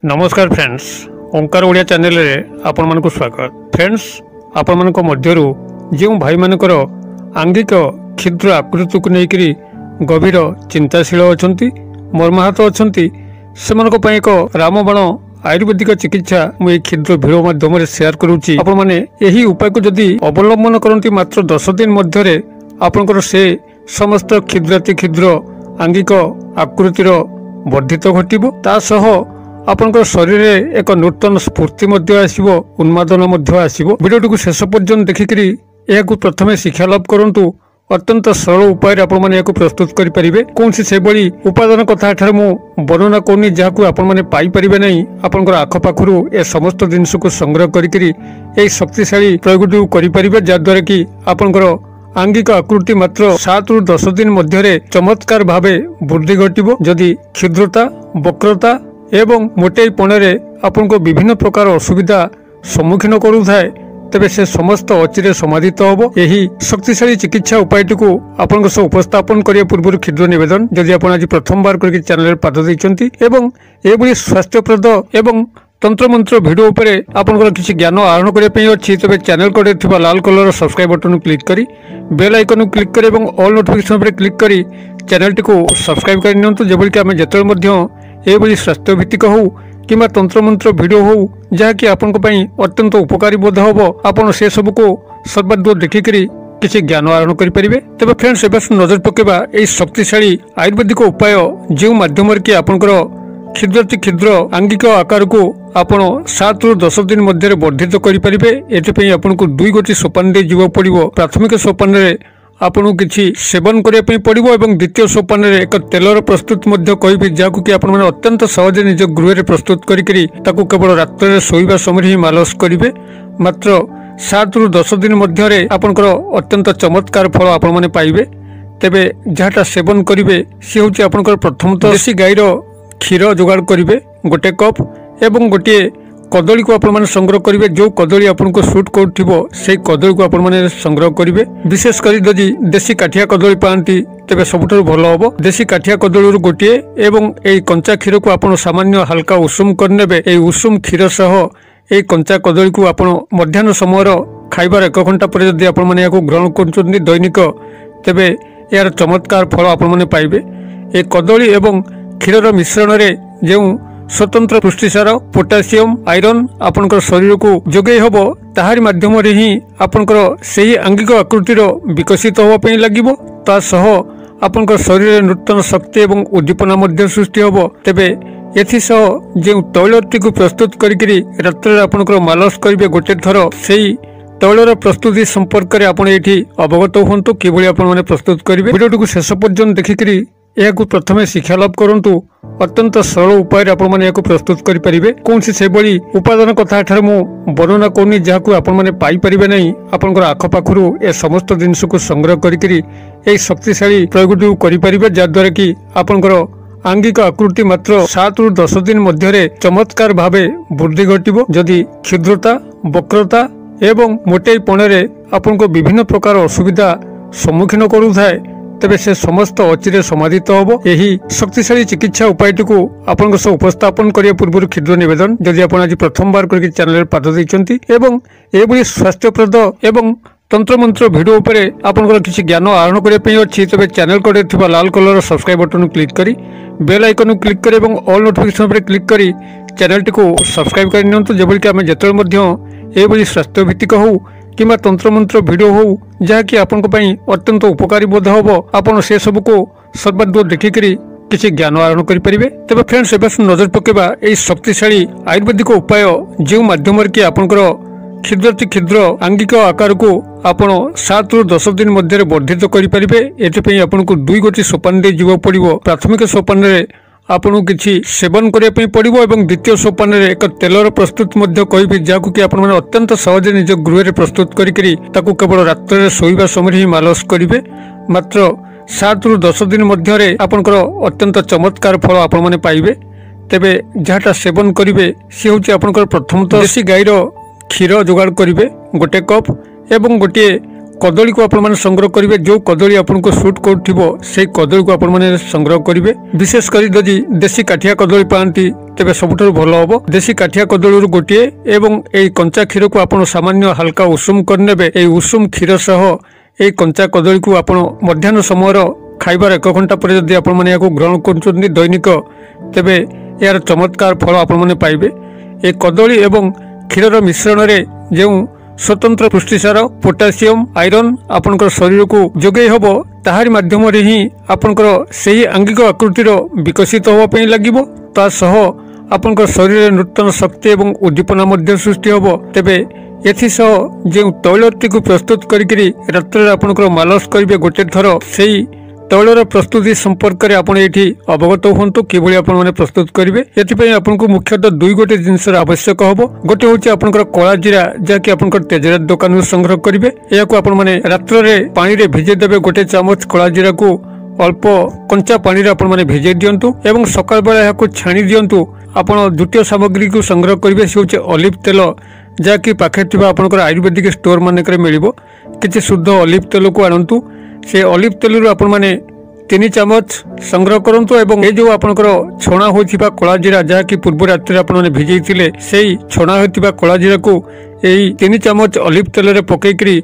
नमस्कार फ्रेंड्स, ओंकार ओडिया चैनल रे आपण मन को स्वागत। फ्रेंड्स, आपण मन को मध्यरु जो भाई मानकर आंगिक क्षुद्र आकृति को लेकर गभीर चिंताशील अछंती, मर्माहत अछंती, सेमनको पय एक रामबाण आयुर्वेदिक चिकित्सा मु क्षुद्र भिडियो माध्यम शेयर करूची। आपण माने एही उपाय को जदि अवलंबन करंती मात्र 10 दिन मध्यरे आपनकर से समस्त क्षुद्र आंगिक आकृतिर वर्धित घटिबो। ता सह आपनकर शरीर में एक नूतन स्फूर्ति आसीबो, उन्मादन आसीबो। वीडियो को शेष पर्यंत देखिकरी यह प्रथमे शिक्षा लाभ करंतु। अत्यंत सरल उपाय आपण माने याको प्रस्तुत करि परिबे। कोनसी से बड़ी उपादान कथा एठार मु वर्णना कोनी जाकु आपण माने पाई परिबे नहीं। आपनकर आख पाखरु ए समस्त जिनिस को संग्रह करिकरी ए शक्तिशाली प्रयोग करि परिबे, जा द्वारा कि आपनकर आंगिक आकृति मात्र 7 रु 10 दिन मध्यरे चमत्कार भावे वृद्धि घटिबो। जदि क्षुद्रता, वक्रता एवं मोटेपणे आपनको विभिन्न प्रकार असुविधा सम्मुखीन करुथाए, तेबे से समस्त अचिरे समाधित होबो। यही शक्तिशाली चिकित्सा उपायटी को आपन सह उपस्थापन करिया पूर्व क्षुद्र निवेदन, जदि आपण आज प्रथम बार करके चैनल पाद दैछंती एवं एभली स्वास्थ्यप्रद एवं तंत्र मंत्र भिडियो उपरे आपनकर किछि ज्ञान आहरण करिया पई अछि, तबे चैनल को थिबा लाल कलर सब्सक्राइब बटन क्लिक करी बेल आइकन क्लिक करी एवं ऑल नोटिफिकेशन पर क्लिक करी चैनल टी को सब्सक्राइब कर नियंतु, जेबल कि आमे जतल मध्य एभली स्वास्थ्य भित्तिक हो किमा तंत्र मंत्र भिडियो हो जहाँकि आपण अत्यंत उपकारी बोध हम, आपड़ से सब को सर्वादूर देखिकी किसी ज्ञान आहरण करेंगे। तेज फ्रेंड्स, एवं नजर पकेबा यह शक्तिशाली आयुर्वेदिक उपाय जो मध्यम कि आपंकर क्षुद्र आंगिक आकार को आपण 7 रु 10 दिन मध्य वर्धित करेंगे। एथि आपन को 2 गोटी सोपान दे जीव पड़ो। प्राथमिक सोपान आपन किसी सेवन करने पड़ो और द्वितीय सोपान एक तेलर प्रस्तुत कहि जहाँ कि आपण अत्यंत सहजे निज गृह प्रस्तुत करी केवल रात शोवा समय ही मालस करेंगे। मात्र 7 रु 10 दिन मध्य आपनकर अत्यंत चमत्कार फल आपण मैंने पाइबे। तेबे जहाँटा सेवन करेंगे सी हूँ आपनकर प्रथमतः देशी गाईर क्षीर जोगाड़ करेंगे 1 कप एवं गोटे कदली को आपण संग्रह करेंगे। जो कदली आपन को सूट करुथिबो से कदली को आपण संग्रह करेंगे। विशेषकर यदि देशी काठिया कदली पाती तेरे सबुठारु भल हम। देशी काठिया कदली गोटे एवं यही कंचा क्षीर को आपण सामान्य हल्का उषुम करने। यही उषुम क्षीर सह यही कंचा कदली को आपण मध्याह्न समय खाइबार 1 घंटा पर यदि आपण माने ग्रहण कर दैनिक, तेबे यार चमत्कार फल आपण माने पाइबे। ए कदली एवं क्षीर मिश्रण रे जो स्वतंत्र पुष्टिसार पोटासियम आयरन आपनकर शरीर को जोगे हबो, ताहारी माध्यम रे ही आपनकर सेही आंगिक आकृतिर विकसित होवा पई लागिबो। ता सह आपनकर शरीर नूतन शक्ति एवं उद्दीपना मध्य सृष्टि हबो। तेबे एथि सह जे तैलटी को प्रस्तुत करिकरी रात्र आपनकर मालस करिवे गोटे थर, सेही तैलर प्रस्तुति संपर्क रे आपण एठी अवगत होंतु किभली आपण माने प्रस्तुत करिवे। वीडियो को शेष पर्यंत देखिकरी यह प्रथमे शिक्षा लाभ करंतु। अत्यंत सरल उपाय आपण माने याको प्रस्तुत करि परिबे। कोनसी से बड़ी उपादान कथा एठार मु वर्णना कोनी जाकु आपण माने पाई परिबे नहीं। आपनकर आख पाखरु ए समस्त जिनिस को संग्रह करिकरी ए शक्तिशाली प्रयोग करि परिबे, जा द्वारा कि आपनकर आंगिक आकृति मात्र 7 रु 10 दिन मध्य चमत्कार भावे वृद्धि घटिबो। जदि क्षुद्रता, वक्रता एवं मोटेपणे आपनको विभिन्न प्रकार असुविधा सम्मुखीन करुथाए, तेबे से समस्त अचिरे समाधित होबो। यही शक्तिशाली चिकित्सा उपायटी को आपन सह उपस्थापन करिया पूर्व क्षुद्र निवेदन, जदि आपण आज प्रथम बार करके चैनल पाद दैछंती एवं एभली स्वास्थ्यप्रद एवं तंत्र मंत्र भिडियो उपरे आपनकर किछि ज्ञान आहरण करिया पई अछि, तबे चैनल को थिबा लाल कलर सब्सक्राइब बटन क्लिक करी बेल आइकन क्लिक करी एवं ऑल नोटिफिकेशन पर क्लिक करी चैनल टी को सब्सक्राइब कर नियंतु, जेबल कि आमे जतल मध्य एभली स्वास्थ्य भित्तिक हो किमा तंत्र मंत्र भिडियो हो जहाँकि आपण अत्यंत उपकारी बोध हम, आपड़ से सब को सर्वादूर देखिकी किसी ज्ञान आहरण करेंगे। तेज फ्रेंड्स, एवं नजर पकेबा यह शक्तिशाली आयुर्वेदिक उपाय जो मध्यम कि आपंकर क्षुद्र आंगिक आकार को आपण 7 रु 10 दिन मध्य वर्धित करेंगे। एथि आपन को 2 गोटी सोपान दे जीव पड़ो। प्राथमिक सोपान आपन किसी सेवन करने पड़ो और द्वितीय सोपान एक तेलर प्रस्तुत कहि जहाँ कि आपण अत्यंत सहजे निज गृह प्रस्तुत करी केवल रात शोवा समय ही मालस करेंगे। मात्र 7 रु 10 दिन मध्य आपनकर अत्यंत चमत्कार फल आपण माने पाइबे। तेबे जहाँटा सेवन करेंगे सी हूँ आपनकर प्रथमतः देशी गाईर क्षीर जोगाड़ करेंगे 1 कप एवं गोटे कदली को आपण संग्रह करेंगे जो कदली आपको सुट करुव से कदली को आपण संग्रह करेंगे। विशेषकर जदि देशी काठिया कदली पाती तेरे सबुठ भल हम। देशी काठिया कदली गोटे एवं कंचा क्षीर को आप सामान्य हल्का उषुम करने उषुम क्षीर सह ये कंचा कदली को आप मध्याह्न समय खाइबार 1 घंटा पर जदि आपण ग्रहण कर दैनिक तेबे यार चमत्कार फल आपण पाइबे। ए कदली एवं क्षीर मिश्रण रे जो स्वतंत्र पुष्टिसार पोटासियम आयरन आपनकर शरीर को जोगे हबो ताहारी माध्यम रे ही आपनकर सेही आंगिक आकृतिर विकसित होवा पई लागिबो। ता सह आपनकर शरीर रे नूतन शक्ति एवं उद्दीपना मध्य सृष्टि हबो। तेबे एथिसह जो तैलटी को प्रस्तुत करिकरी रात्र आपनकर मालस करिवे गोटे थर सेही तैलर प्रस्तुति संपर्क में आपड़ ये अवगत हूँ कि आपने प्रस्तुत करेंगे। ये आपको मुख्यतः 2 गोटे जिनसर आवश्यक हम। गोटे हूँ आपंकर कला जीरा जहाँकि आप तेजरात दुकान संग्रह करेंगे। यह आपने रात्र में पानी रे भिजे देवे। गोटे चामच कला जीरा को अल्प कंचा पानी रे आपने भिजे दिंतु एवं सकाल बेला यहाँ छाणी दिंतु। आप द्वितीय सामग्री को संग्रह करेंगे से हूँ ऑलिव तेल जहाँकि पाखे आपंकर आयुर्वेदिक स्टोर मानक मिल कि शुद्ध ऑलिव तेल को आणतु। से ऑलिव तेल आपण माने 3 चामच संग्रह करंतु एवं ये जो आपनकर छणा होइथिबा कला जीरा जहाँकि पूर्व रात्रि आपने भिजेइथिले सेही छणा होइथिबा कला जीरा को यही 3 चामच ऑलिव तेल रे पकेइकरी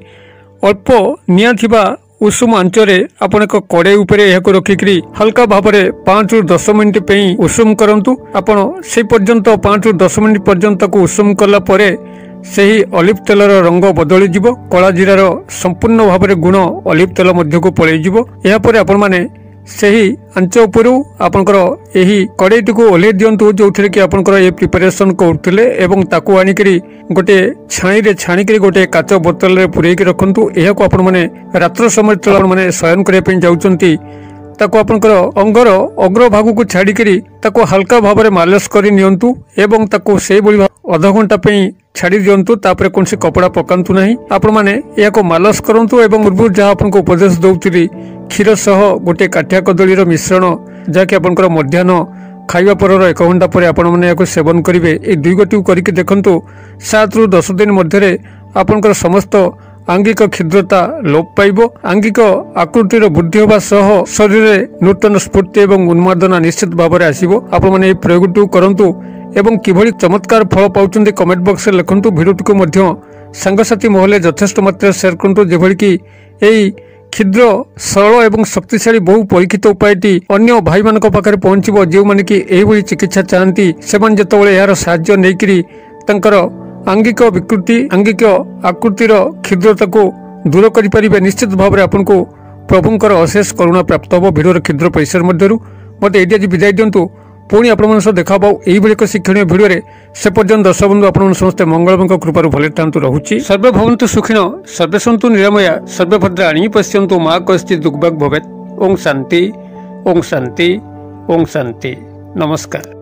अल्प निया थिबा उषुम आंचरे आपण एक कड़े उपरे यह रखिकी हल्का भाव में 5 ରୁ 10 मिनिट पे उषुम करंतु। आपण से पर्यंत 5 ରୁ 10 मिनिट पर्यंत को उषुम कला परे सही ऑलिव तेलर रंग बदली जीवो। कला जीरार संपूर्ण भाव में गुण ऑलिव तेल मध्य को पलि जीवो। या परे आपण माने सही आंच उपरु आपनकर एही कड़ेटी को ओल्हे दियंतु जो थे कि आपनकर ये प्रिपरेशन करथिले एवं ताकू आनिकरी गोटे छाणी रे छाणिकरी गोटे काच बोतल रे पुरेकी रखंतु। एहा को आपण माने रात्र समय तळ माने शयन करिया पे जाउचंती ताको आपनकर अंगर अग्रभाग को छाड़िकरी ताको हल्का भाव में मालिश कर नियंतु एवं ताको से आधा घंटा पे छाड़ी दिंतु। तापर कौन से कपड़ा पकांतु नहीं। आपण माने या मालिश करंतु एवं पूर्व जहाँ आपको उपदेश दौली क्षीर सह गोटे काठिया कदली मिश्रण जहाँकि आपंकर मध्याह्न खाइबा पर 1 घंटा पर आपण मैंने सेवन करेंगे। ये 2 गोटी करके देखंतु 7 ରୁ 10 दिन मध्य आपंकर समस्त आंगिक छिद्रता लोप पाइब। आंगिक आकृतिर वृद्धि होगा सह शरीर नूतन स्फूर्ति एवं उन्मादना निश्चित भाव में आसो। आपण मैंने प्रयोग करंतु एवं किभली चमत्कार फल पाउचंदी कमेंट बॉक्स में लिखंतु। भिडियोटी को मध्य सांगसाथी महले यथेष्ट मात्रा शेयर करंतु जेभली कि एई क्षुद्र सरल एवं शक्तिशाली बहु परीक्षित उपायटी अन्य भाई मान पाखे पहुंचब जो मैंने कि यही चिकित्सा चाहती से यार साहाय्य नहीं तांकर आंगिक विकृति आंगिक आकृतिर क्षुद्रता को दूर करें। निश्चित भाव में आपको प्रभुंकर अशेष करुणा प्राप्त हो। भिडियो क्षुद्र परिसर मध्य मत ये आज विदाय दिंतु। पुणी आप देखा यही एक शिक्षणीय भिडियो से पर्यटन दर्शक बंधु आप समस्ते मंगल कृपार भले था रोचे। सर्वे भवन्तु सुखिन सर्वे सन्तु निरामया सर्वे भद्राणि पश्यन्तु मा कश्चित् दुर्भाग् भवेत्। ओम शांति ओम शांति ओम शांति। नमस्कार।